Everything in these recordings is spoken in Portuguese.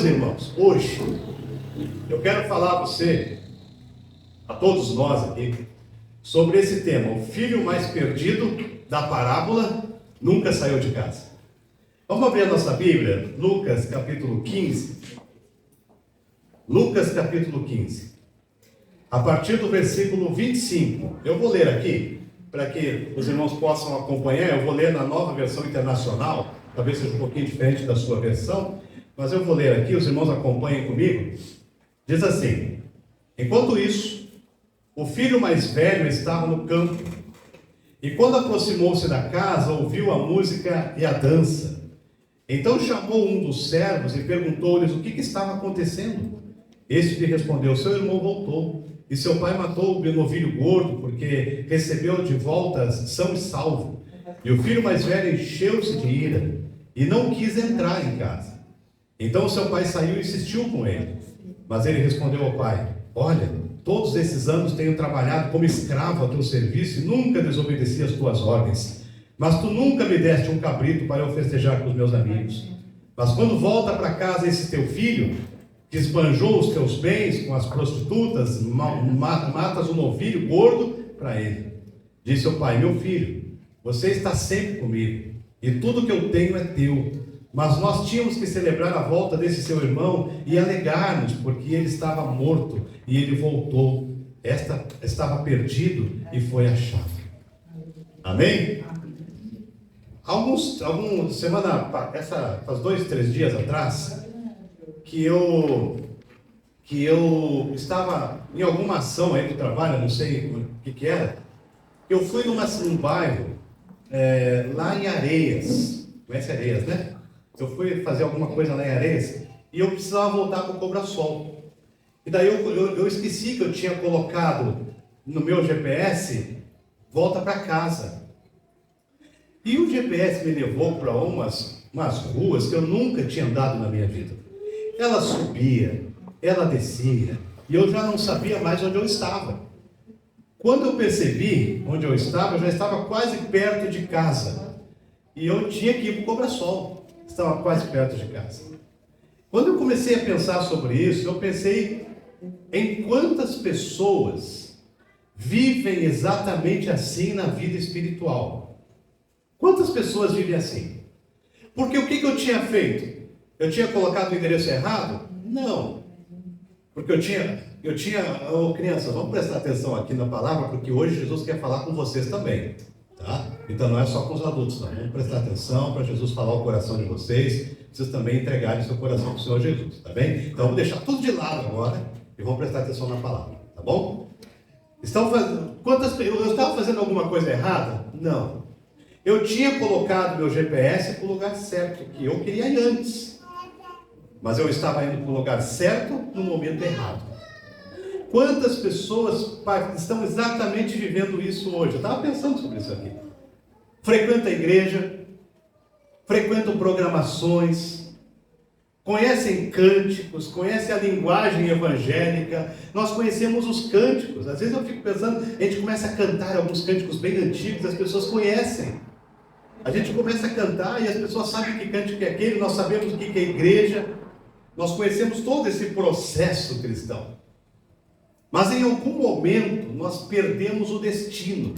Meus irmãos, hoje eu quero falar a você, a todos nós aqui, sobre esse tema: o filho mais perdido da parábola nunca saiu de casa. Vamos abrir a nossa Bíblia, Lucas capítulo 15. Lucas capítulo 15. A partir do versículo 25. Eu vou ler aqui, para que os irmãos possam acompanhar. Eu vou ler na Nova Versão Internacional, talvez seja um pouquinho diferente da sua versão, mas eu vou ler aqui, os irmãos acompanhem comigo. Diz assim: enquanto isso, o filho mais velho estava no campo, e quando aproximou-se da casa, ouviu a música e a dança. Então chamou um dos servos e perguntou-lhes o que estava acontecendo. Este lhe respondeu: seu irmão voltou, e seu pai matou o novilho gordo, porque recebeu de volta são e salvo. E o filho mais velho encheu-se de ira, e não quis entrar em casa. Então seu pai saiu e insistiu com ele. Mas ele respondeu ao pai: olha, todos esses anos tenho trabalhado como escravo a teu serviço e nunca desobedeci às tuas ordens. Mas tu nunca me deste um cabrito para eu festejar com os meus amigos. Mas quando volta para casa esse teu filho, que esbanjou os teus bens com as prostitutas, matas um novilho gordo para ele. Disse o pai: meu filho, você está sempre comigo, e tudo que eu tenho é teu. Mas nós tínhamos que celebrar a volta desse seu irmão e alegar-nos, porque ele estava morto e ele voltou. Estava perdido e foi achado. Amém? Faz 2, 3 dias atrás, que eu estava em alguma ação aí do trabalho, não sei o que era. Eu fui num bairro, lá em Areias. Conhece Areias, né? Eu fui fazer alguma coisa lá em Areias e eu precisava voltar para o Cobrasol. E daí eu esqueci que eu tinha colocado no meu GPS, volta para casa. E o GPS me levou para umas ruas que eu nunca tinha andado na minha vida. Ela subia, ela descia, e eu já não sabia mais onde eu estava. Quando eu percebi onde eu já estava quase perto de casa. E eu tinha que ir para o Cobrasol. Estava quase perto de casa. Quando eu comecei a pensar sobre isso, eu pensei em quantas pessoas vivem exatamente assim na vida espiritual. Quantas pessoas vivem assim? Porque o que eu tinha feito? Eu tinha colocado o endereço errado? Não. Porque crianças, vamos prestar atenção aqui na palavra, porque hoje Jesus quer falar com vocês também. Tá? Então não é só com os adultos, não. Vamos prestar atenção para Jesus falar o coração de vocês. Vocês também entregarem seu coração para o Senhor Jesus, tá bem? Então vamos deixar tudo de lado agora e vamos prestar atenção na palavra, tá bom? Eu estava fazendo alguma coisa errada? Não. Eu tinha colocado meu GPS para o lugar certo, que eu queria ir antes. Mas eu estava indo para o lugar certo no momento errado. Quantas pessoas estão exatamente vivendo isso hoje? Eu estava pensando sobre isso aqui. Frequentam a igreja, frequentam programações, conhecem cânticos, conhecem a linguagem evangélica. Nós conhecemos os cânticos. Às vezes eu fico pensando, a gente começa a cantar alguns cânticos bem antigos, as pessoas conhecem. A gente começa a cantar e as pessoas sabem que cântico é aquele, nós sabemos o que é igreja, nós conhecemos todo esse processo cristão. Mas em algum momento nós perdemos o destino.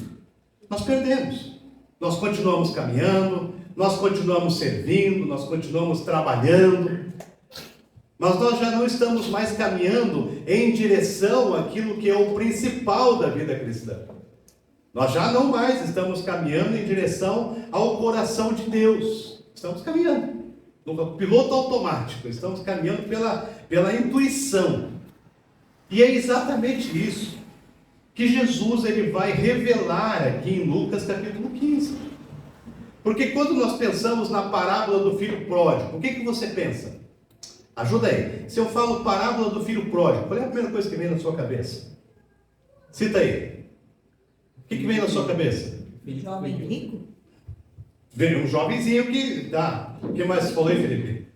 Nós perdemos. Nós continuamos caminhando, nós continuamos servindo, nós continuamos trabalhando, mas nós já não estamos mais caminhando em direção àquilo que é o principal da vida cristã. Nós já não mais estamos caminhando em direção ao coração de Deus. Estamos caminhando no piloto automático, estamos caminhando pela intuição. E é exatamente isso que Jesus ele vai revelar aqui em Lucas capítulo 15. Porque quando nós pensamos na parábola do filho pródigo, o que você pensa? Ajuda aí. Se eu falo parábola do filho pródigo, qual é a primeira coisa que vem na sua cabeça? Cita aí. O que vem na sua cabeça? Jovem rico? Vem um jovenzinho que dá. O que mais você falou aí, Felipe?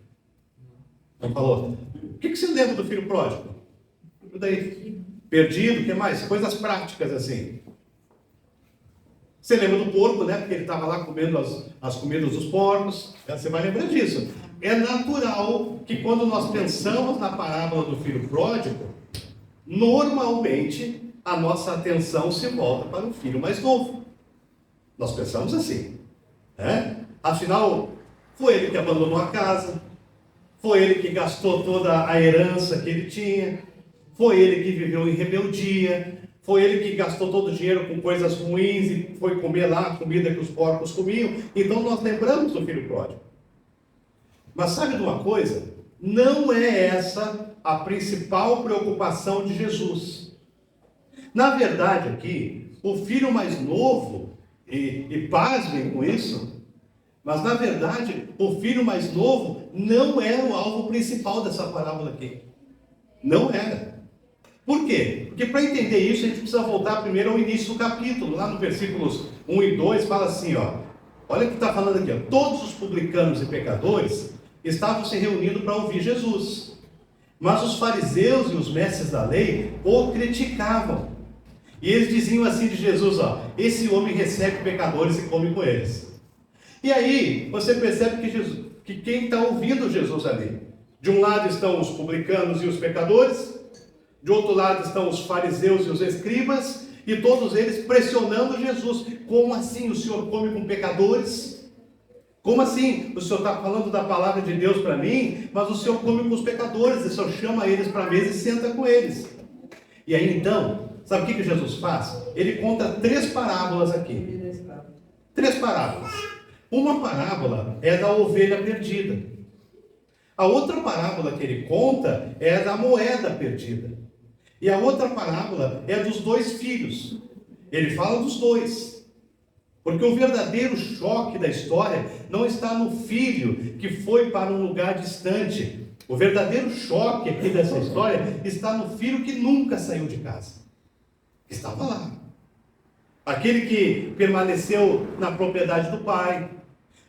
Não falou? O que você lembra do filho pródigo? Ajuda aí. Perdido, o que mais? Coisas práticas assim. Você lembra do porco, né? Porque ele estava lá comendo as comidas dos porcos. Você vai lembrar disso. é natural que quando nós pensamos na parábola do filho pródigo, normalmente a nossa atenção se volta para o filho mais novo. Nós pensamos assim, né? Afinal, foi ele que abandonou a casa, foi ele que gastou toda a herança que ele tinha, foi ele que viveu em rebeldia, foi ele que gastou todo o dinheiro com coisas ruins e foi comer lá a comida que os porcos comiam. Então nós lembramos do filho pródigo. Mas sabe de uma coisa? Não é essa a principal preocupação de Jesus. Na verdade aqui, o filho mais novo, e pasmem com isso, mas na verdade o filho mais novo não era o alvo principal dessa parábola aqui. Não era. Por quê? Porque para entender isso a gente precisa voltar primeiro ao início do capítulo. Lá no versículos 1 e 2 fala assim, olha o que está falando aqui, todos os publicanos e pecadores estavam se reunindo para ouvir Jesus. Mas os fariseus e os mestres da lei o criticavam. E eles diziam assim de Jesus, esse homem recebe pecadores e come com eles. E aí você percebe que quem está ouvindo Jesus ali, de um lado estão os publicanos e os pecadores, de outro lado estão os fariseus e os escribas, e todos eles pressionando Jesus. Como assim o Senhor come com pecadores? Como assim o Senhor está falando da palavra de Deus para mim, mas o Senhor come com os pecadores, o Senhor chama eles para a mesa e senta com eles? E aí então, sabe o que Jesus faz? Ele conta 3 parábolas aqui. 3 parábolas. Uma parábola é da ovelha perdida. A outra parábola que ele conta é da moeda perdida. E a outra parábola é dos 2 filhos. Ele fala dos 2. Porque o verdadeiro choque da história não está no filho que foi para um lugar distante. O verdadeiro choque aqui dessa história está no filho que nunca saiu de casa. Estava lá. Aquele que permaneceu na propriedade do pai.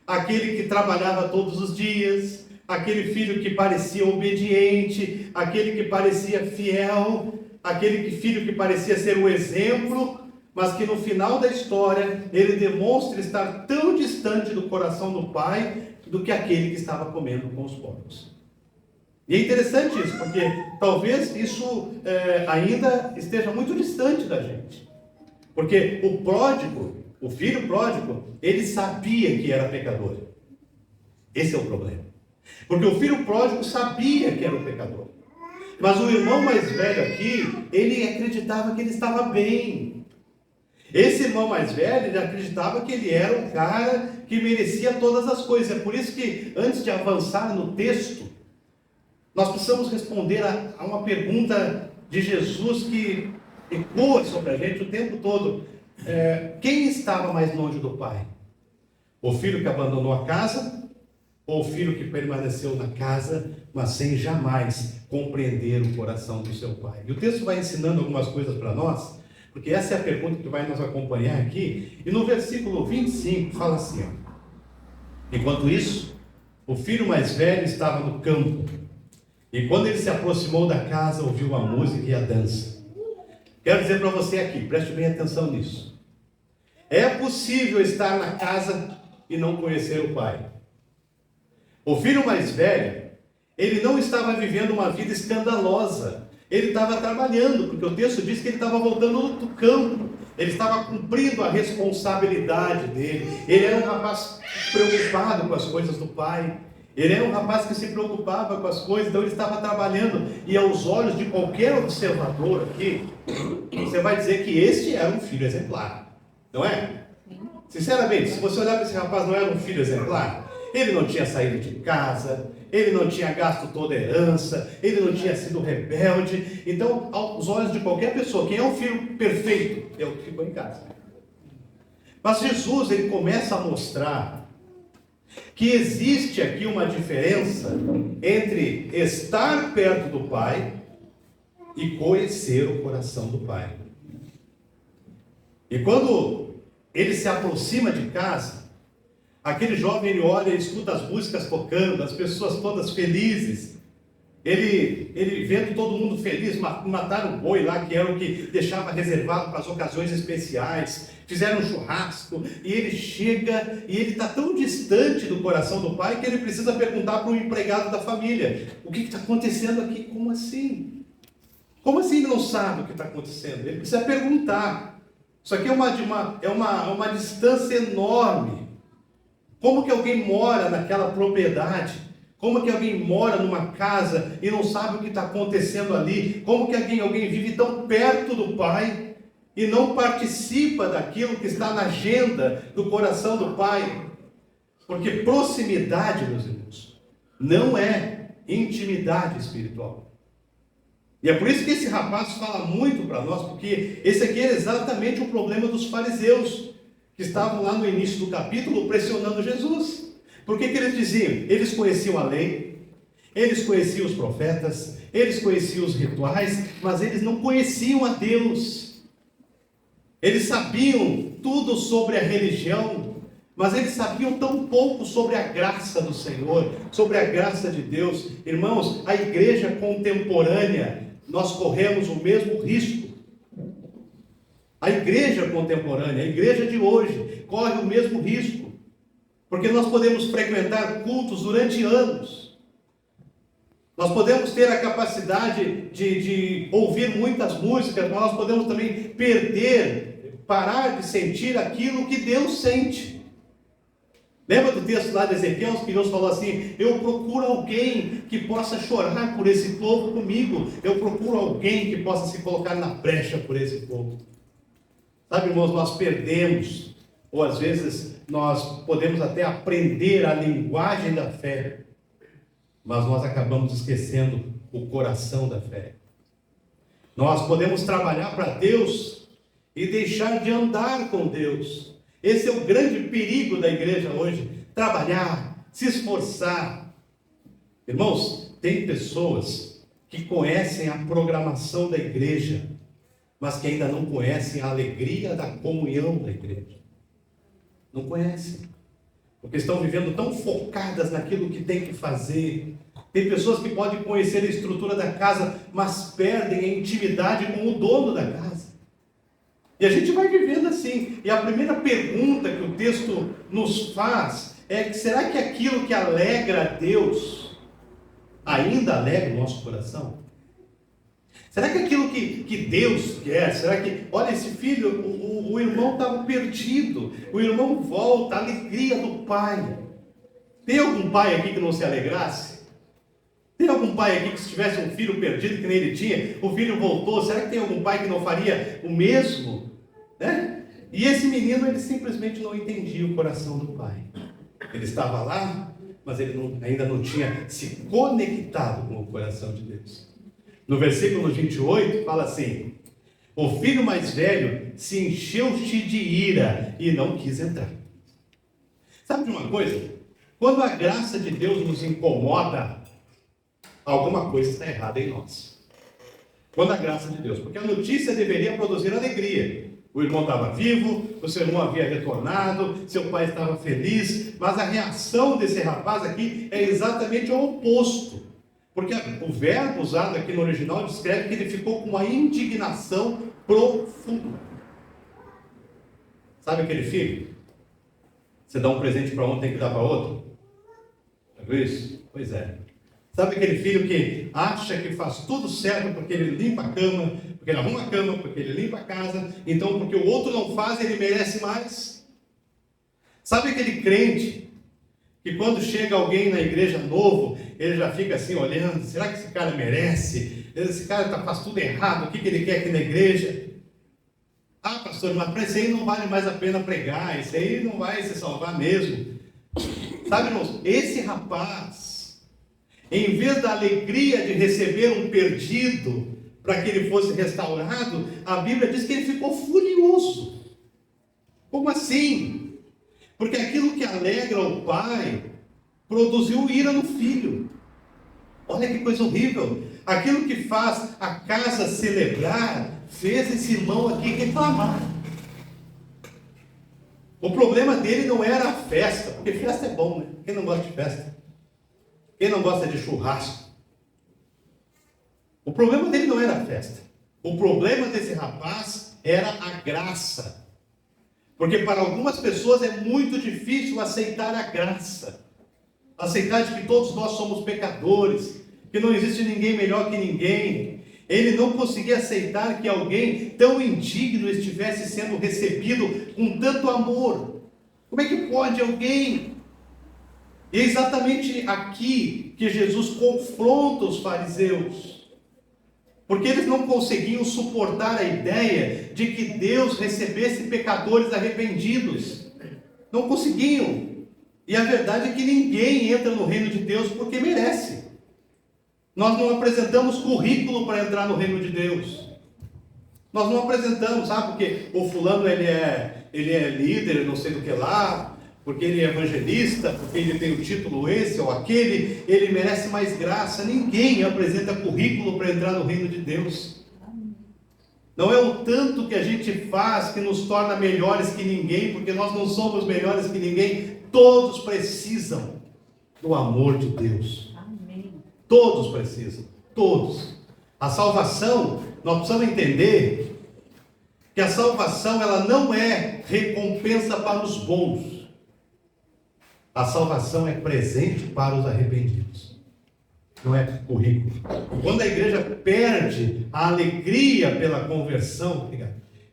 Aquele que trabalhava todos os dias. Aquele filho que parecia obediente. Aquele que parecia fiel. Aquele filho que parecia ser o exemplo, mas que no final da história ele demonstra estar tão distante do coração do pai do que aquele que estava comendo com os porcos. E é interessante isso, porque talvez isso ainda esteja muito distante da gente. Porque o pródigo, o filho pródigo, ele sabia que era pecador. Esse é o problema. Porque o filho pródigo sabia que era o pecador. Mas o irmão mais velho aqui, ele acreditava que ele estava bem. Esse irmão mais velho, ele acreditava que ele era um cara que merecia todas as coisas. É por isso que, antes de avançar no texto, nós precisamos responder a uma pergunta de Jesus que ecoa sobre a gente o tempo todo. Quem estava mais longe do pai? O filho que abandonou a casa? Ou o filho que permaneceu na casa, mas sem jamais compreender o coração do seu pai? E o texto vai ensinando algumas coisas para nós, porque essa é a pergunta que vai nos acompanhar aqui. E no versículo 25 fala assim, enquanto isso, o filho mais velho estava no campo, e quando ele se aproximou da casa, ouviu a música e a dança. Quero dizer para você aqui, preste bem atenção nisso. É possível estar na casa e não conhecer o pai. O filho mais velho, ele não estava vivendo uma vida escandalosa. Ele estava trabalhando, porque o texto diz que ele estava voltando do campo. Ele estava cumprindo a responsabilidade dele. Ele era um rapaz preocupado com as coisas do pai. Ele era um rapaz que se preocupava com as coisas, então ele estava trabalhando. E aos olhos de qualquer observador aqui, você vai dizer que este era um filho exemplar. Não é? Sinceramente, se você olhar para esse rapaz, não era um filho exemplar? Ele não tinha saído de casa, ele não tinha gasto toda a herança, ele não tinha sido rebelde. Então, aos olhos de qualquer pessoa, quem é o filho perfeito? É o que ficou em casa. Mas Jesus, ele começa a mostrar que existe aqui uma diferença entre estar perto do Pai e conhecer o coração do Pai. E quando ele se aproxima de casa, aquele jovem, ele olha e escuta as músicas tocando, as pessoas todas felizes. Ele vendo todo mundo feliz, mataram o boi lá, que era o que deixava reservado para as ocasiões especiais, fizeram um churrasco, e ele chega, e ele está tão distante do coração do pai, que ele precisa perguntar para um empregado da família: o que está acontecendo aqui? Como assim? Como assim ele não sabe o que está acontecendo? Ele precisa perguntar. Isso aqui é uma distância enorme. Como que alguém mora naquela propriedade? Como que alguém mora numa casa e não sabe o que está acontecendo ali? Como que alguém vive tão perto do Pai e não participa daquilo que está na agenda do coração do Pai? Porque proximidade, meus irmãos, não é intimidade espiritual. E é por isso que esse rapaz fala muito para nós, porque esse aqui era exatamente o problema dos fariseus, que estavam lá no início do capítulo pressionando Jesus. Por que eles diziam? Eles conheciam a lei, eles conheciam os profetas, eles conheciam os rituais, mas eles não conheciam a Deus. Eles sabiam tudo sobre a religião, mas eles sabiam tão pouco sobre a graça do Senhor, sobre a graça de Deus. Irmãos, a igreja contemporânea, nós corremos o mesmo risco. A igreja contemporânea, a igreja de hoje, corre o mesmo risco. Porque nós podemos frequentar cultos durante anos. Nós podemos ter a capacidade de ouvir muitas músicas, mas nós podemos também parar de sentir aquilo que Deus sente. Lembra do texto lá de Ezequiel, que Deus falou assim: eu procuro alguém que possa chorar por esse povo comigo. Eu procuro alguém que possa se colocar na brecha por esse povo. Sabe, irmãos, nós perdemos, ou às vezes nós podemos até aprender a linguagem da fé, mas nós acabamos esquecendo o coração da fé. Nós podemos trabalhar para Deus e deixar de andar com Deus. Esse é o grande perigo da igreja hoje: trabalhar, se esforçar. Irmãos, tem pessoas que conhecem a programação da igreja, mas que ainda não conhecem a alegria da comunhão da igreja. Não conhecem, porque estão vivendo tão focadas naquilo que tem que fazer. Tem pessoas que podem conhecer a estrutura da casa, mas perdem a intimidade com o dono da casa. E a gente vai vivendo assim. E a primeira pergunta que o texto nos faz é: será que aquilo que alegra a Deus ainda alegra o nosso coração? Será que aquilo que Deus quer, será que, olha, esse filho, o irmão estava perdido, o irmão volta, a alegria do pai. Tem algum pai aqui que não se alegrasse? Tem algum pai aqui que, se tivesse um filho perdido que nem ele tinha, o filho voltou, será que tem algum pai que não faria o mesmo? Né? E esse menino, ele simplesmente não entendia o coração do pai. Ele estava lá, mas ele ainda não tinha se conectado com o coração de Deus. No versículo 28, fala assim: o filho mais velho se encheu-se de ira e não quis entrar. Sabe de uma coisa? Quando a graça de Deus nos incomoda, alguma coisa está errada em nós. Quando a graça de Deus, porque a notícia deveria produzir alegria. O irmão estava vivo, o seu irmão havia retornado, seu pai estava feliz, mas a reação desse rapaz aqui é exatamente o oposto. Porque o verbo usado aqui no original descreve que ele ficou com uma indignação profunda. Sabe aquele filho? Você dá um presente para um, tem que dar para outro? É isso? Pois é. Sabe aquele filho que acha que faz tudo certo porque ele limpa a cama, porque ele arruma a cama, porque ele limpa a casa, então porque o outro não faz, ele merece mais? Sabe aquele crente que quando chega alguém na igreja novo, ele já fica assim olhando: será que esse cara merece? Esse cara faz tudo errado, o que ele quer aqui na igreja? Ah, pastor, mas para isso aí não vale mais a pena pregar, isso aí não vai se salvar mesmo. Sabe, irmãos, esse rapaz, em vez da alegria de receber um perdido, para que ele fosse restaurado, a Bíblia diz que ele ficou furioso. Como assim? Porque aquilo que alegra o pai produziu ira no filho. Olha que coisa horrível. Aquilo que faz a casa celebrar fez esse irmão aqui reclamar. O problema dele não era a festa, porque festa é bom, né? Quem não gosta de festa? Quem não gosta de churrasco? O problema dele não era a festa. O problema desse rapaz era a graça. Porque para algumas pessoas é muito difícil aceitar a graça. Aceitar de que todos nós somos pecadores, que não existe ninguém melhor que ninguém. Ele não conseguia aceitar que alguém tão indigno estivesse sendo recebido com tanto amor. Como é que pode alguém? E é exatamente aqui que Jesus confronta os fariseus. Porque eles não conseguiam suportar a ideia de que Deus recebesse pecadores arrependidos. Não conseguiam. E a verdade é que ninguém entra no reino de Deus porque merece. Nós não apresentamos currículo para entrar no reino de Deus. Nós não apresentamos, porque o fulano ele é líder, não sei do que lá, porque ele é evangelista, porque ele tem o título esse ou aquele, ele merece mais graça. Ninguém apresenta currículo para entrar no reino de Deus. Não é o tanto que a gente faz que nos torna melhores que ninguém, porque nós não somos melhores que ninguém. Todos precisam do amor de Deus. Amém. Todos precisam, todos. A salvação, nós precisamos entender que a salvação ela não é recompensa para os bons. A salvação é presente para os arrependidos. Não é currículo. Quando a igreja perde a alegria pela conversão,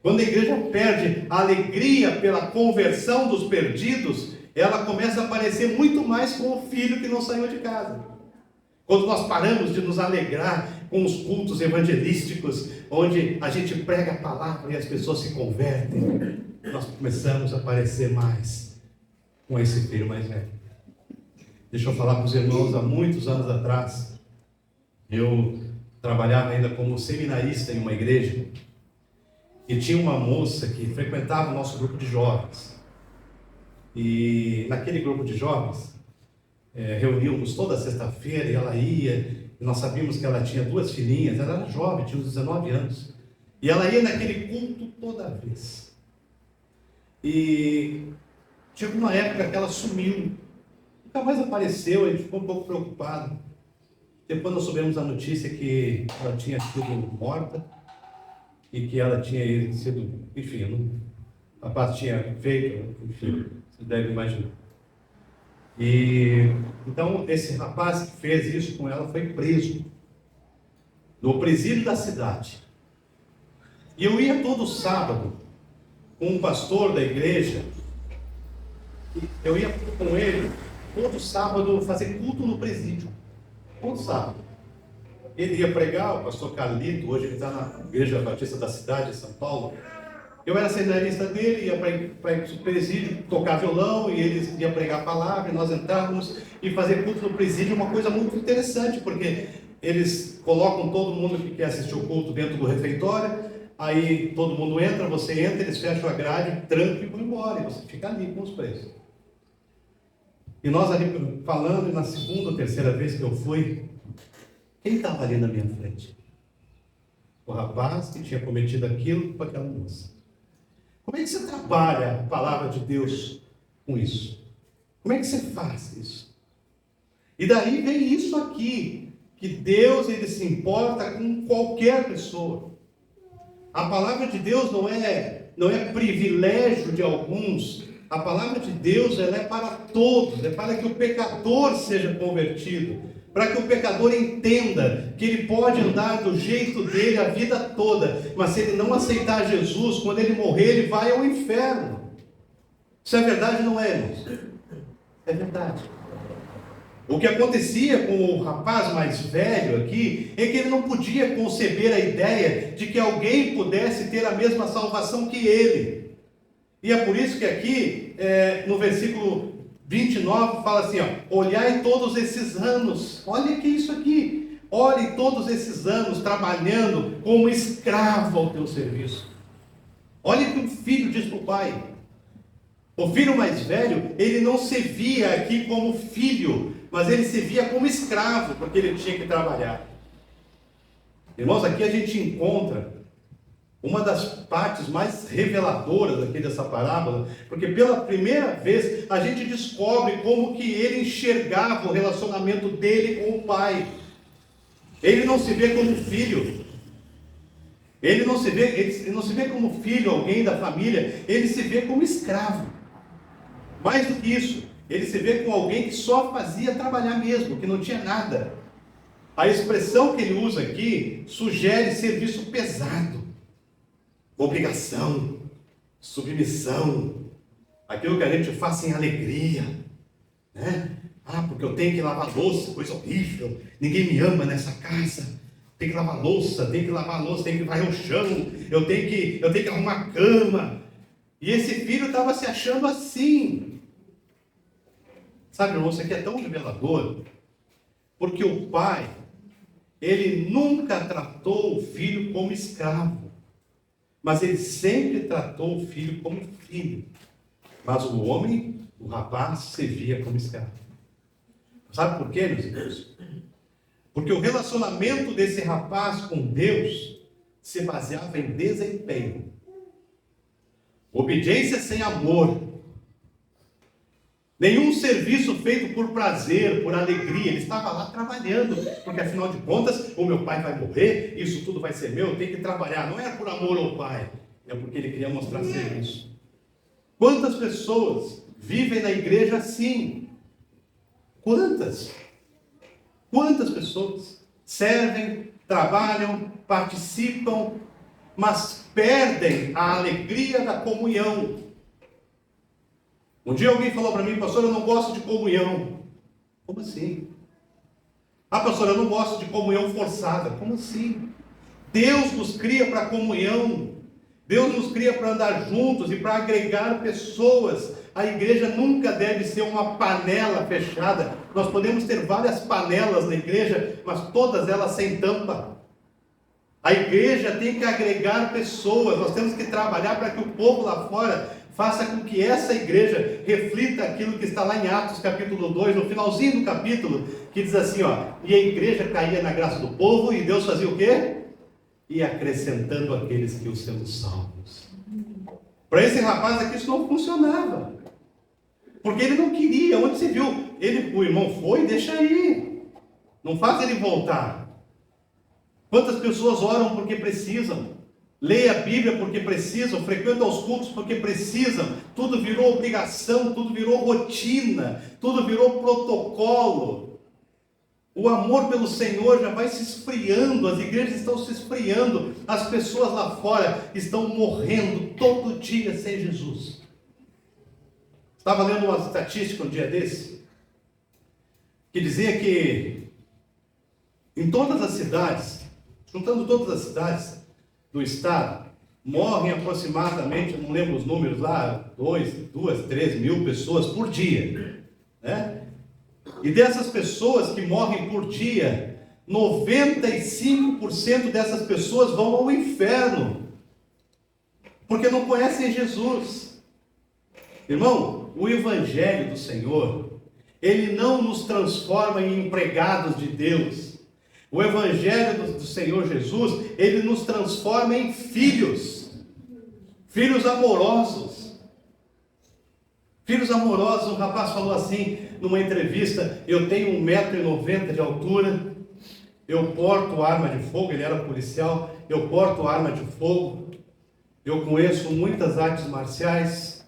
quando a igreja perde a alegria pela conversão dos perdidos, ela começa a parecer muito mais com o filho que não saiu de casa. Quando nós paramos de nos alegrar com os cultos evangelísticos, onde a gente prega a palavra e as pessoas se convertem, nós começamos a parecer mais com esse filho mais velho. Deixa eu falar para os irmãos, há muitos anos atrás, eu trabalhava ainda como seminarista em uma igreja, e tinha uma moça que frequentava o nosso grupo de jovens. E naquele grupo de jovens, reuníamos toda sexta-feira e ela ia, e nós sabíamos que ela tinha 2 filhinhas, ela era jovem, tinha uns 19 anos, e ela ia naquele culto toda vez. E chegou uma época que ela sumiu, nunca mais apareceu, a gente ficou um pouco preocupado. Depois nós soubemos a notícia que ela tinha sido morta, e que ela tinha sido, enfim, a rapaz tinha feito, enfim, você deve imaginar. E então esse rapaz que fez isso com ela foi preso no presídio da cidade. E eu ia todo sábado com um pastor da igreja, eu ia com ele todo sábado fazer culto no presídio, todo sábado. Ele ia pregar, o pastor Carlito, hoje ele está na Igreja Batista da cidade de São Paulo. Eu era seminarista dele, ia para o presídio tocar violão, e ele ia pregar a palavra, e nós entrávamos e fazer culto no presídio, uma coisa muito interessante, porque eles colocam todo mundo que quer assistir o culto dentro do refeitório, aí todo mundo entra, você entra, eles fecham a grade, trancam e vão embora, e você fica ali com os presos. E nós ali falando, e na segunda ou terceira vez que eu fui, quem estava ali na minha frente? O rapaz que tinha cometido aquilo com aquela moça. Como é que você trabalha a palavra de Deus com isso? Como é que você faz isso? E daí vem isso aqui, que Deus ele se importa com qualquer pessoa. A palavra de Deus não é privilégio de alguns. A palavra de Deus ela é para todos, é para que o pecador seja convertido, para que o pecador entenda que ele pode andar do jeito dele a vida toda, mas se ele não aceitar Jesus, quando ele morrer, ele vai ao inferno. Isso é verdade, não é, irmãos? É verdade. O que acontecia com o rapaz mais velho aqui, é que ele não podia conceber a ideia de que alguém pudesse ter a mesma salvação que ele. E é por isso que aqui, no versículo 29 fala assim, olhai todos esses anos, olha que isso aqui, olhe todos esses anos trabalhando como escravo ao teu serviço. Olha que o filho diz para o pai. O filho mais velho, ele não se via aqui como filho, mas ele se via como escravo, porque ele tinha que trabalhar. Irmãos, aqui a gente encontra uma das partes mais reveladoras aqui dessa parábola, porque pela primeira vez a gente descobre como que ele enxergava o relacionamento dele com o pai. Ele não se vê como filho. Ele não se vê como filho, alguém da família. Ele se vê como escravo. Mais do que isso, ele se vê como alguém que só fazia trabalhar mesmo, que não tinha nada. A expressão que ele usa aqui sugere serviço pesado, obrigação, submissão, aquilo que a gente faz sem alegria, né? Porque eu tenho que lavar louça, coisa horrível, ninguém me ama nessa casa, tem que lavar louça, tem que varrer o chão, eu tenho que arrumar a cama. E esse filho estava se achando assim. Sabe, irmão, isso aqui é tão revelador, porque o pai, ele nunca tratou o filho como escravo, mas ele sempre tratou o filho como filho. Mas o homem, o rapaz, se via como escravo. Sabe por quê, meus irmãos? Porque o relacionamento desse rapaz com Deus se baseava em desempenho. Obediência sem amor. Nenhum serviço feito por prazer, por alegria. Ele estava lá trabalhando, porque afinal de contas, o meu pai vai morrer, isso tudo vai ser meu, eu tenho que trabalhar. Não era por amor ao pai, é porque ele queria mostrar serviço. Quantas pessoas vivem na igreja assim? Quantas? Quantas pessoas servem, trabalham, participam, mas perdem a alegria da comunhão. Um dia alguém falou para mim: pastor, eu não gosto de comunhão. Como assim? Pastor, eu não gosto de comunhão forçada. Como assim? Deus nos cria para comunhão. Deus nos cria para andar juntos e para agregar pessoas. A igreja nunca deve ser uma panela fechada. Nós podemos ter várias panelas na igreja, mas todas elas sem tampa. A igreja tem que agregar pessoas. Nós temos que trabalhar para que o povo lá fora faça com que essa igreja reflita aquilo que está lá em Atos capítulo 2, no finalzinho do capítulo, que diz assim, e a igreja caía na graça do povo, e Deus fazia o quê? Ia acrescentando aqueles que iam sendo salvos. Para esse rapaz aqui isso não funcionava, porque ele não queria. Onde você viu? O irmão foi, deixa aí, não faz ele voltar. Quantas pessoas oram porque precisam? Leia a Bíblia porque precisam, frequentam os cultos porque precisam. Tudo virou obrigação, tudo virou rotina, tudo virou protocolo. O amor pelo Senhor já vai se esfriando, as igrejas estão se esfriando, as pessoas lá fora estão morrendo todo dia sem Jesus. Estava lendo uma estatística um dia desse, que dizia que em todas as cidades, juntando todas as cidades do estado, morrem aproximadamente, eu não lembro os números lá, 2, 3 mil pessoas por dia, né? E dessas pessoas que morrem por dia, 95% dessas pessoas vão ao inferno, porque não conhecem Jesus. Irmão, o Evangelho do Senhor, ele não nos transforma em empregados de Deus. O Evangelho do Senhor Jesus, ele nos transforma em filhos, filhos amorosos. Filhos amorosos. Um rapaz falou assim, numa entrevista: eu tenho 1,90 m de altura, eu porto arma de fogo, ele era policial, eu porto arma de fogo, eu conheço muitas artes marciais.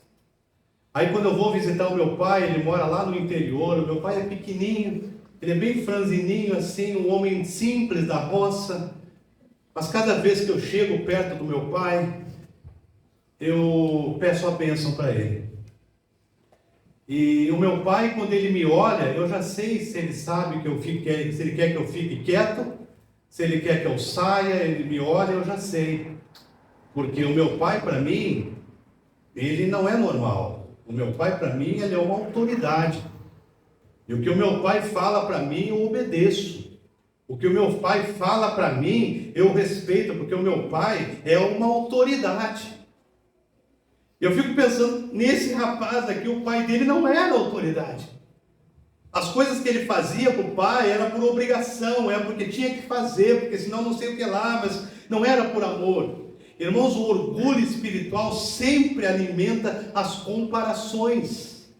Aí quando eu vou visitar o meu pai, ele mora lá no interior, o meu pai é pequenininho, ele é bem franzininho assim, um homem simples da roça, mas cada vez que eu chego perto do meu pai, eu peço a bênção para ele. E o meu pai, quando ele me olha, eu já sei se ele sabe que eu fique, se ele quer que eu fique quieto, se ele quer que eu saia. Ele me olha, eu já sei. Porque o meu pai, para mim, ele não é normal. O meu pai, para mim, ele é uma autoridade. E o que o meu pai fala para mim, eu obedeço. O que o meu pai fala para mim, eu respeito, porque o meu pai é uma autoridade. Eu fico pensando nesse rapaz aqui, o pai dele não era autoridade. As coisas que ele fazia para o pai era por obrigação, era porque tinha que fazer, porque senão não sei o que lá, mas não era por amor. Irmãos, o orgulho espiritual sempre alimenta as comparações.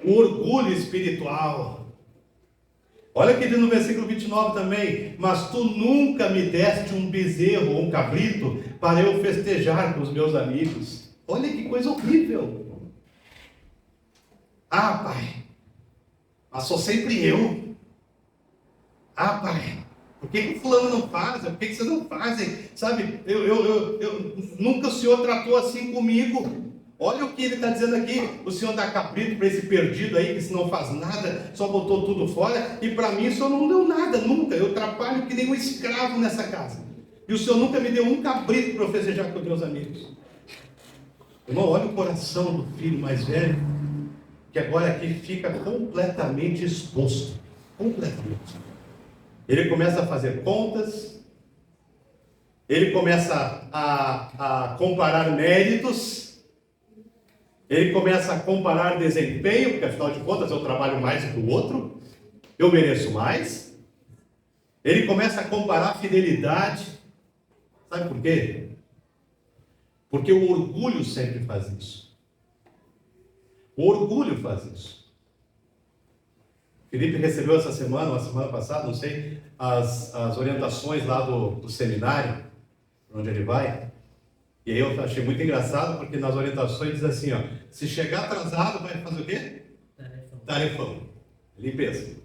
O orgulho espiritual. Olha que diz no versículo 29 também: mas tu nunca me deste um bezerro ou um cabrito para eu festejar com os meus amigos. Olha que coisa horrível. Ah, pai, mas sou sempre eu. Ah, pai, por que o fulano não faz? Por que vocês não fazem? Sabe, nunca o Senhor tratou assim comigo. Olha o que ele está dizendo aqui. O Senhor dá cabrito para esse perdido aí, que se não faz nada, só botou tudo fora. E para mim o Senhor não deu nada, nunca. Eu trabalho que nem um escravo nessa casa. E o Senhor nunca me deu um cabrito para eu festejar com os meus amigos. Irmão, olha o coração do filho mais velho, que agora aqui fica completamente exposto. Completamente. Ele começa a fazer contas, ele começa a comparar méritos, ele começa a comparar desempenho, porque afinal de contas eu trabalho mais do que o outro, eu mereço mais. Ele começa a comparar fidelidade. Sabe por quê? Porque o orgulho sempre faz isso. O orgulho faz isso. Felipe recebeu essa semana, ou a semana passada, não sei, as orientações lá do seminário, onde ele vai. E aí eu achei muito engraçado, porque nas orientações diz assim, ó, se chegar atrasado, vai fazer o quê? Tarefão. Limpeza.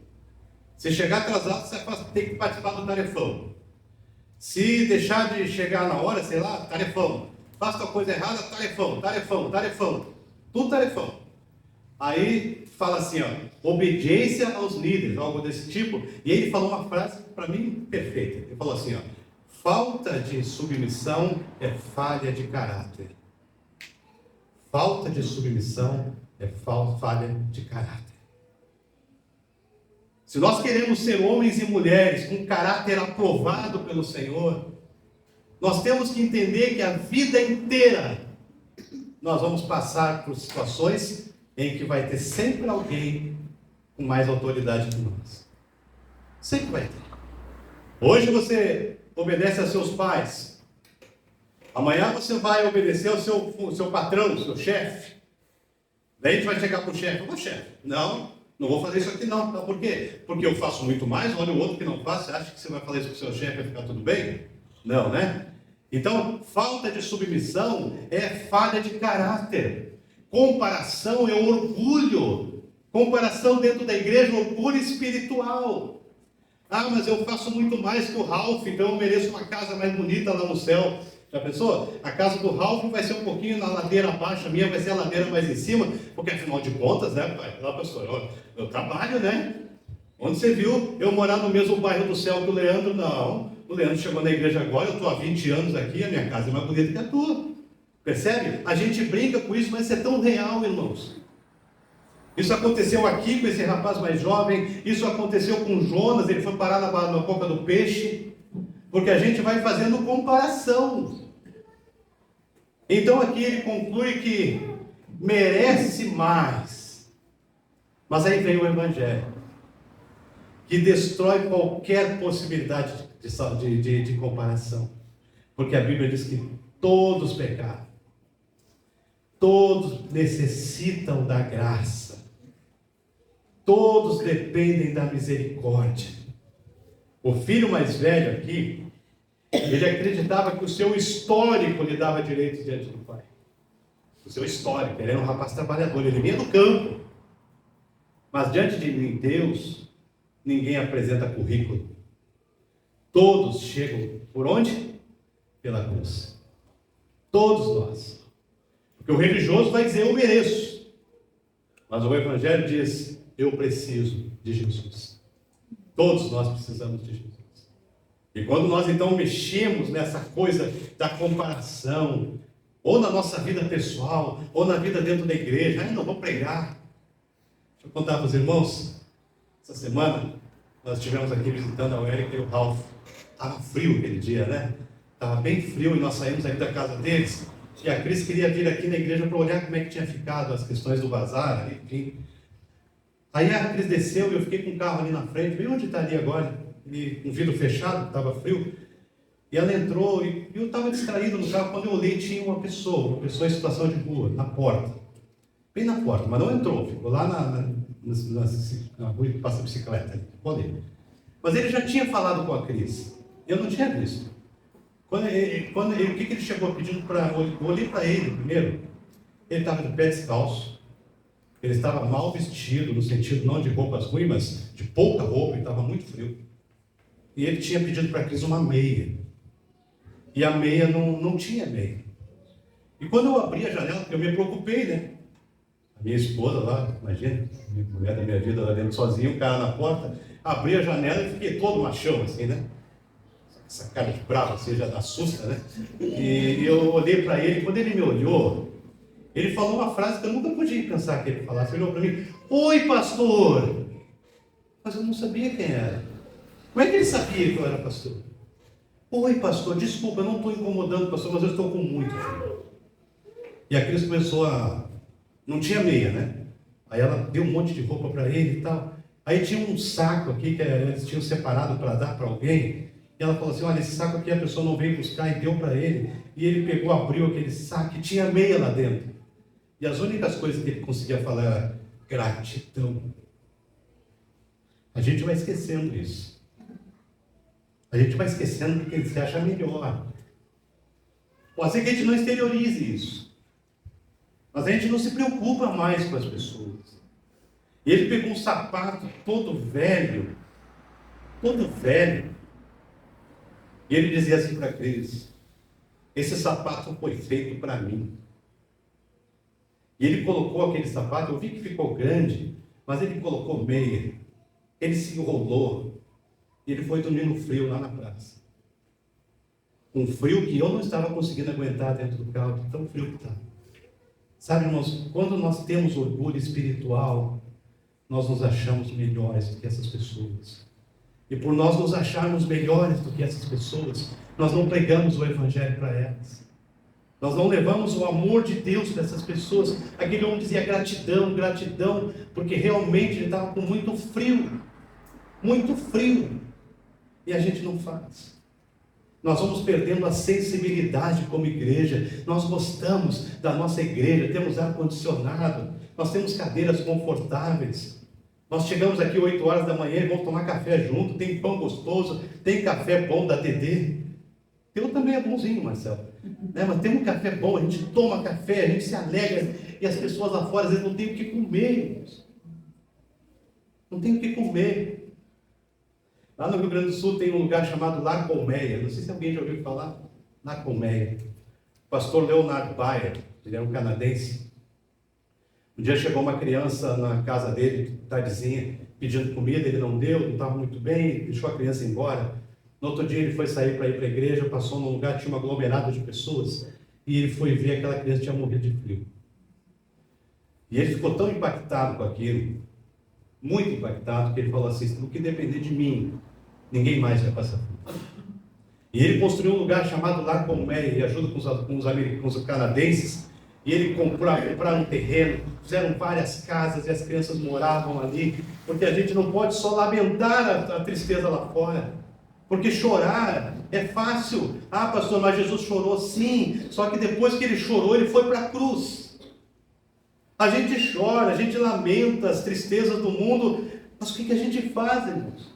Se chegar atrasado, você vai ter que participar do tarefão. Se deixar de chegar na hora, sei lá, tarefão. Faça a coisa errada, tarefão, tarefão, tarefão. Tudo tarefão. Aí fala assim, ó, obediência aos líderes, algo desse tipo. E ele falou uma frase para mim perfeita. Ele falou assim, ó, falta de submissão é falha de caráter. Falta de submissão é falha de caráter. Se nós queremos ser homens e mulheres com caráter aprovado pelo Senhor, nós temos que entender que a vida inteira nós vamos passar por situações em que vai ter sempre alguém com mais autoridade que nós. Sempre vai ter. Hoje você obedece a seus pais. Amanhã você vai obedecer ao seu patrão, ao seu chefe. Daí a gente vai chegar para o chefe. Ô chefe, não vou fazer isso aqui não. Por quê? Porque eu faço muito mais, olha o outro que não faz. Você acha que você vai fazer isso com o seu chefe e vai ficar tudo bem? Não, né? Então, falta de submissão é falha de caráter. Comparação é orgulho. Comparação dentro da igreja, orgulho espiritual. Ah, mas eu faço muito mais que o Ralph, então eu mereço uma casa mais bonita lá no céu. Já pensou? A casa do Ralph vai ser um pouquinho na ladeira abaixo, a minha vai ser a ladeira mais em cima, porque afinal de contas, né, pai? Lá, pastor, eu trabalho, né? Onde você viu eu morar no mesmo bairro do céu que o Leandro? Não. O Leandro chegou na igreja agora, eu estou há 20 anos aqui, a minha casa é mais bonita que a tua. Percebe? A gente brinca com isso, mas isso é tão real, irmãos. Isso aconteceu aqui com esse rapaz mais jovem, isso aconteceu com Jonas, ele foi parar na boca do peixe, porque a gente vai fazendo comparação. Então aqui ele conclui que merece mais. Mas aí vem o Evangelho, que destrói qualquer possibilidade de comparação. Porque a Bíblia diz que todos pecaram. Todos necessitam da graça. Todos dependem da misericórdia. O filho mais velho aqui, ele acreditava que o seu histórico lhe dava direito diante do pai. O seu histórico, ele era um rapaz trabalhador, ele vinha do campo. Mas diante de Deus, ninguém apresenta currículo. Todos chegam por onde? Pela cruz. Todos nós. Porque o religioso vai dizer, eu mereço. Mas o Evangelho diz, eu preciso de Jesus. Todos nós precisamos de Jesus. E quando nós então mexemos nessa coisa da comparação, ou na nossa vida pessoal, ou na vida dentro da igreja, não vou pregar. Deixa eu contar para os irmãos. Essa semana, nós estivemos aqui visitando a Erika e o Ralph. Estava frio aquele dia, né? Estava bem frio e nós saímos aí da casa deles. E a Cris queria vir aqui na igreja para olhar como é que tinha ficado as questões do bazar, enfim. Aí a Cris desceu e eu fiquei com o carro ali na frente. Bem onde está ali agora? E um vidro fechado, estava frio. E ela entrou e eu estava distraído no carro. Quando eu olhei, tinha uma pessoa em situação de rua, na porta. Bem na porta, mas não entrou. Ficou lá na rua e passa bicicleta. Pode ir. Mas ele já tinha falado com a Cris. Eu não tinha visto. O que ele chegou pedindo para... Eu olhei para ele primeiro. Ele estava de pé descalço. Ele estava mal vestido, no sentido não de roupas ruins, mas de pouca roupa, e estava muito frio. E ele tinha pedido para a Cris uma meia. E a meia não tinha meia. E quando eu abri a janela, eu me preocupei, né? A minha esposa lá, imagina, a mulher da minha vida lá dentro sozinha, o cara na porta, abri a janela e fiquei todo machão, assim, né? Essa cara de bravo, assim, já assusta, né? E eu olhei para ele, quando ele me olhou, ele falou uma frase que eu nunca podia pensar que ele falasse. Ele olhou para mim: oi, pastor! Mas eu não sabia quem era. Como é que ele sabia que eu era pastor? Oi, pastor, desculpa, eu não estou incomodando, pastor, mas eu estou com muito frio. E a Cris começou não tinha meia, né? Aí ela deu um monte de roupa para ele e tal. Aí tinha um saco aqui que eles tinham separado para dar para alguém. E ela falou assim: olha, esse saco aqui a pessoa não veio buscar, e deu para ele. E ele pegou, abriu aquele saco e tinha meia lá dentro. E as únicas coisas que ele conseguia falar era gratidão. A gente vai esquecendo isso. A gente vai esquecendo porque ele se acha melhor. Pode ser que a gente não exteriorize isso. Mas a gente não se preocupa mais com as pessoas. E ele pegou um sapato todo velho. E ele dizia assim para a Cris: esse sapato foi feito para mim. E ele colocou aquele sapato, eu vi que ficou grande, mas ele colocou meia. Ele se enrolou. E ele foi dormir no frio lá na praça. Um frio que eu não estava conseguindo aguentar dentro do carro, de tão frio que estava. Sabe, irmãos, quando nós temos orgulho espiritual, nós nos achamos melhores do que essas pessoas. E por nós nos acharmos melhores do que essas pessoas, nós não pregamos o Evangelho para elas. Nós não levamos o amor de Deus para essas pessoas. Aquele homem dizia gratidão, gratidão, porque realmente ele estava com muito frio. Muito frio. E a gente não faz. Nós vamos perdendo a sensibilidade como igreja. Nós gostamos da nossa igreja, temos ar-condicionado, nós temos cadeiras confortáveis. Nós chegamos aqui 8 horas da manhã e vamos tomar café junto, tem pão gostoso, tem café bom da TD. Eu também é bonzinho, Marcelo. Mas tem um café bom, a gente toma café, a gente se alegra, e as pessoas lá fora às vezes não têm o que comer, irmãos. Não tem o que comer. Lá no Rio Grande do Sul tem um lugar chamado La Colmeia. Não sei se alguém já ouviu falar. La Colmeia. O pastor Leonard Bayer, ele era um canadense. Um dia chegou uma criança na casa dele, tardezinha, pedindo comida, ele não deu, não estava muito bem, deixou a criança embora. No outro dia ele foi sair para ir para a igreja, passou num lugar, tinha um aglomerado de pessoas, e ele foi ver aquela criança tinha morrido de frio. E ele ficou tão impactado com aquilo, muito impactado, que ele falou assim: no que depender de mim, ninguém mais vai passar frio. E ele construiu um lugar chamado La Colmeia, e ajuda com os americanos, os canadenses, e ele compraram um terreno, fizeram várias casas, e as crianças moravam ali, porque a gente não pode só lamentar a tristeza lá fora, porque chorar é fácil. Ah, pastor, mas Jesus chorou sim, só que depois que ele chorou, ele foi para a cruz. A gente chora, a gente lamenta as tristezas do mundo, mas o que a gente faz, irmãos?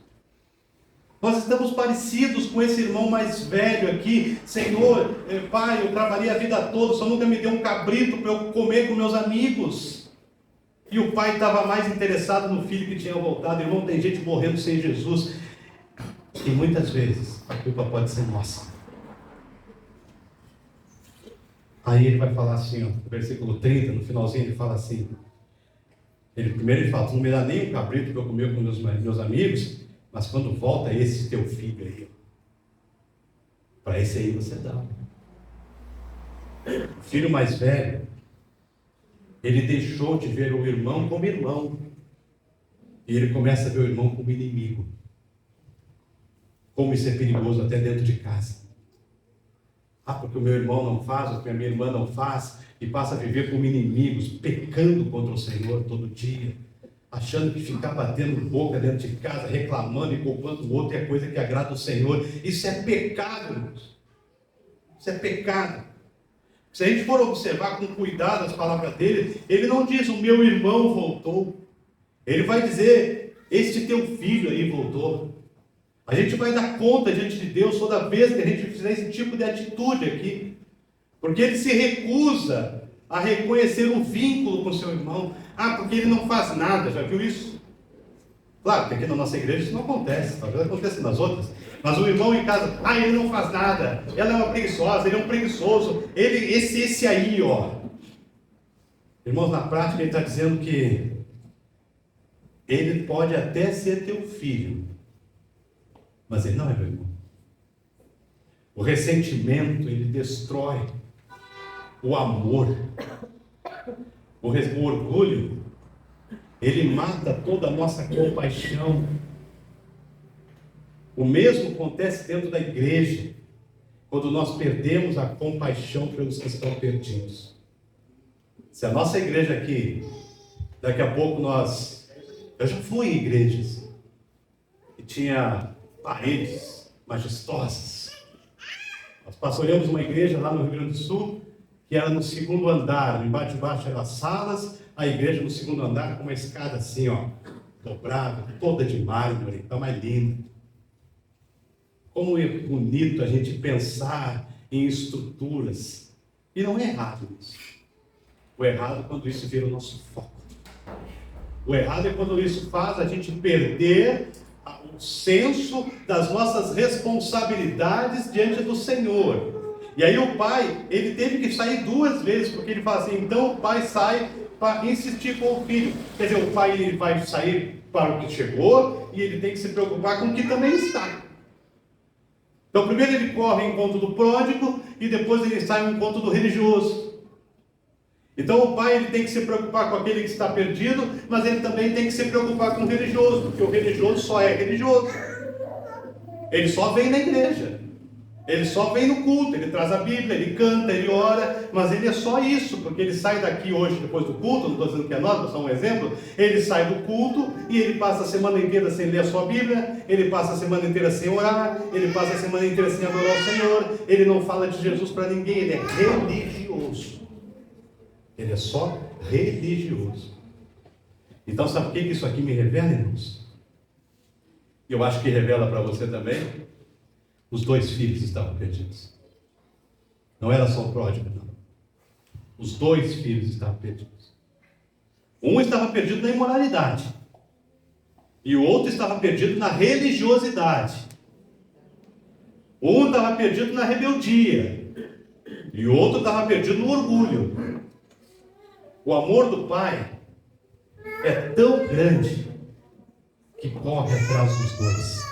Nós estamos parecidos com esse irmão mais velho aqui. Senhor, pai, eu trabalhei a vida toda, só nunca me deu um cabrito para eu comer com meus amigos. E o pai estava mais interessado no filho que tinha voltado. Irmão, tem gente morrendo sem Jesus. E muitas vezes a culpa pode ser nossa. Aí ele vai falar assim, no versículo 30, no finalzinho ele fala assim. Primeiro ele fala: tu não me dá nem um cabrito para eu comer com meus amigos, mas quando volta esse teu filho aí, para esse aí você dá. O filho mais velho, ele deixou de ver o irmão como irmão, e ele começa a ver o irmão como inimigo. Como isso é perigoso até dentro de casa. Ah, porque o meu irmão não faz, porque a minha irmã não faz, e passa a viver como inimigos, pecando contra o Senhor todo dia, achando que ficar batendo boca dentro de casa, reclamando e culpando o outro é coisa que agrada o Senhor. Isso é pecado, irmãos. Isso é pecado. Se a gente for observar com cuidado as palavras dele, ele não diz: o meu irmão voltou. Ele vai dizer: este teu filho aí voltou. A gente vai dar conta diante de Deus toda vez que a gente fizer esse tipo de atitude aqui, porque ele se recusa a reconhecer um vínculo com seu irmão. Porque ele não faz nada, já viu isso? Claro que aqui na nossa igreja isso não acontece, talvez aconteça nas outras, mas o irmão em casa: ele não faz nada, ela é uma preguiçosa, ele é um preguiçoso, esse aí, ó. Irmãos, na prática ele está dizendo que ele pode até ser teu filho, mas ele não é meu irmão. O ressentimento, ele destrói o amor. O orgulho, ele mata toda a nossa compaixão. O mesmo acontece dentro da igreja, quando nós perdemos a compaixão pelos que estão perdidos. Se a nossa igreja aqui, daqui a pouco eu já fui em igrejas e tinha paredes majestosas. Nós pastoreamos uma igreja lá no Rio Grande do Sul, que era no segundo andar, embaixo de baixo eram as salas, a igreja no segundo andar com uma escada assim, ó, dobrada, toda de mármore, tá mais linda. Como é bonito a gente pensar em estruturas, e não é errado isso. O errado é quando isso vira o nosso foco. O errado é quando isso faz a gente perder o senso das nossas responsabilidades diante do Senhor. E aí o pai, ele teve que sair 2 vezes, porque ele fala assim: então o pai sai para insistir com o filho. Quer dizer, o pai ele vai sair para o que chegou, e ele tem que se preocupar com o que também está. Então primeiro ele corre ao encontro do pródigo, e depois ele sai ao encontro do religioso. Então o pai ele tem que se preocupar com aquele que está perdido, mas ele também tem que se preocupar com o religioso, porque o religioso só é religioso. Ele só vem na igreja, ele só vem no culto, ele traz a Bíblia, ele canta, ele ora, mas ele é só isso, porque ele sai daqui hoje depois do culto, não estou dizendo que é nós, só um exemplo, ele sai do culto e ele passa a semana inteira sem ler a sua Bíblia, ele passa a semana inteira sem orar, ele passa a semana inteira sem adorar o Senhor, ele não fala de Jesus para ninguém, ele é religioso. Ele é só religioso. Então sabe o que isso aqui me revela, irmãos? Eu acho que revela para você também. Os 2 filhos estavam perdidos. Não era só o pródigo, não. Os 2 filhos estavam perdidos. Um estava perdido na imoralidade, e o outro estava perdido na religiosidade. Um estava perdido na rebeldia, e o outro estava perdido no orgulho. O amor do pai é tão grande que corre atrás dos 2.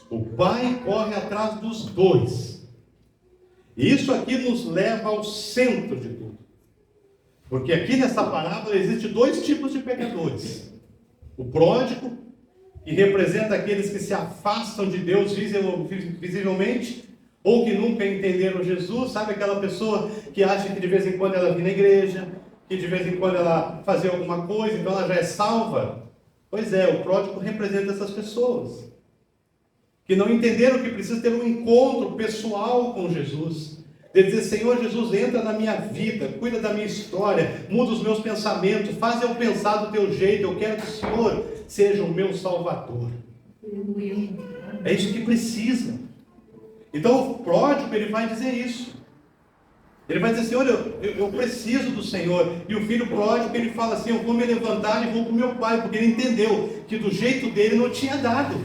O pai corre atrás dos 2. E isso aqui nos leva ao centro de tudo. Porque aqui nessa parábola existem 2 tipos de pecadores. O pródigo, que representa aqueles que se afastam de Deus visivelmente, ou que nunca entenderam Jesus. Sabe aquela pessoa que acha que de vez em quando ela vem na igreja, que de vez em quando ela fazia alguma coisa, então ela já é salva? Pois é, o pródigo representa essas pessoas, que não entenderam que precisa ter um encontro pessoal com Jesus, de dizer: Senhor Jesus, entra na minha vida, cuida da minha história, muda os meus pensamentos, faz eu pensar do teu jeito, eu quero que o Senhor seja o meu Salvador. É isso que precisa. Então o pródigo, ele vai dizer isso. Ele vai dizer: Senhor, eu preciso do Senhor. E o filho pródigo, ele fala assim: eu vou me levantar e vou para o meu pai, porque ele entendeu que do jeito dele não tinha dado.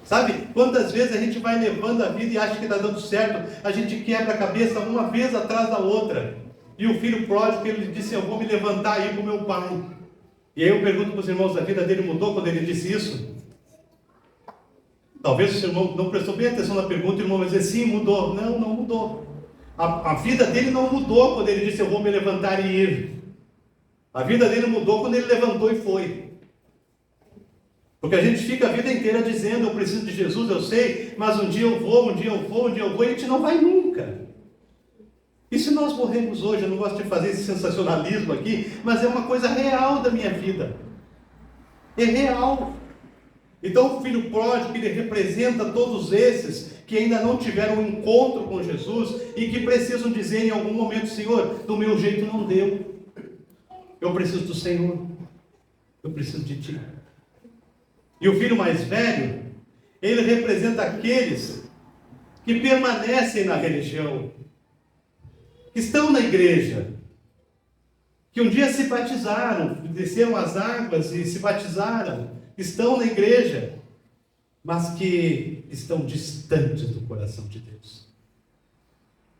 Sabe, quantas vezes a gente vai levando a vida e acha que está dando certo, a gente quebra a cabeça uma vez atrás da outra. E o filho pródigo, ele disse: eu vou me levantar e ir para o meu pai. E aí eu pergunto para os irmãos: a vida dele mudou quando ele disse isso? Talvez o seu irmão não prestou bem atenção na pergunta, e o irmão vai dizer: sim, mudou. Não, não mudou. A vida dele não mudou quando ele disse: eu vou me levantar e ir. A vida dele mudou quando ele levantou e foi. Porque a gente fica a vida inteira dizendo: eu preciso de Jesus, eu sei, mas um dia eu vou, um dia eu vou, um dia eu vou, e a gente não vai nunca. E se nós morrermos hoje? Eu não gosto de fazer esse sensacionalismo aqui, mas é uma coisa real da minha vida. É real. Então o filho pródigo, ele representa todos esses que ainda não tiveram um encontro com Jesus e que precisam dizer em algum momento: Senhor, do meu jeito não deu. Eu preciso do Senhor. Eu preciso de ti. E o filho mais velho, ele representa aqueles que permanecem na religião, que estão na igreja, que um dia se batizaram, desceram as águas e se batizaram, estão na igreja, mas que estão distantes do coração de Deus.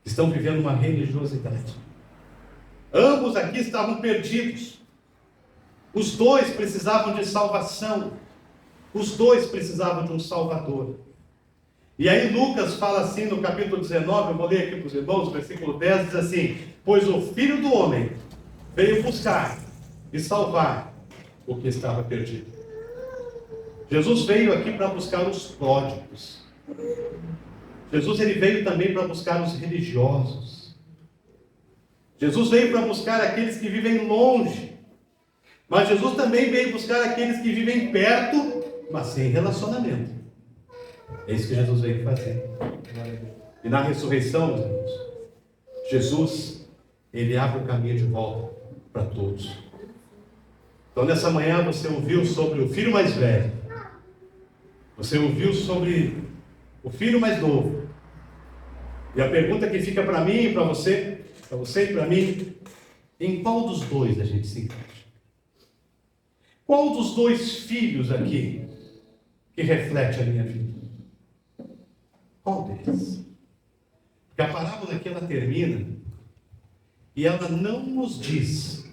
Estão vivendo uma religiosidade. Ambos aqui estavam perdidos. Os dois precisavam de salvação. Os dois precisavam de um Salvador. E aí Lucas fala assim no capítulo 19, eu vou ler aqui para os irmãos, versículo 10, diz assim: pois o Filho do Homem veio buscar e salvar o que estava perdido. Jesus veio aqui para buscar os pródigos. Jesus ele veio também para buscar os religiosos. Jesus veio para buscar aqueles que vivem longe. Mas Jesus também veio buscar aqueles que vivem perto, mas sem relacionamento. É isso que Jesus veio fazer. E na ressurreição, meus irmãos, Jesus, ele abre o caminho de volta para todos. Então nessa manhã você ouviu sobre o filho mais velho. Você ouviu sobre o filho mais novo. E a pergunta que fica para mim e para você e para mim: em qual dos dois a gente se encaixa? Qual dos dois filhos aqui que reflete a minha vida? Qual deles? Porque a parábola aqui ela termina e ela não nos diz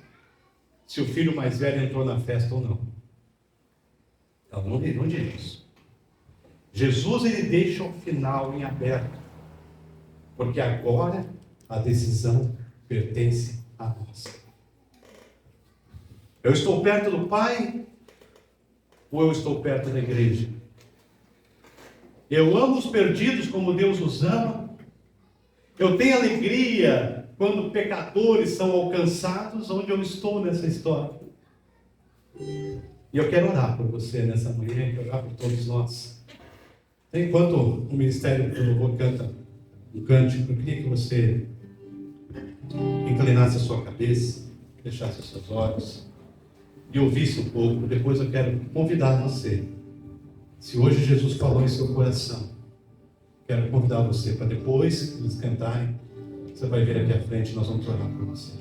se o filho mais velho entrou na festa ou não. Ela não diz isso. Jesus ele deixa o final em aberto, porque agora a decisão pertence a nós. Eu estou perto do Pai ou eu estou perto da igreja? Eu amo os perdidos como Deus os ama. Eu tenho alegria quando pecadores são alcançados. Onde eu estou nessa história? E eu quero orar por você nessa manhã, quero orar por todos nós. Enquanto o Ministério do Louvor canta um cântico, eu queria que você inclinasse a sua cabeça, fechasse os seus olhos e ouvisse um pouco. Depois eu quero convidar você. Se hoje Jesus falou em seu coração, quero convidar você para depois que eles cantarem, você vai vir aqui à frente e nós vamos orar por você.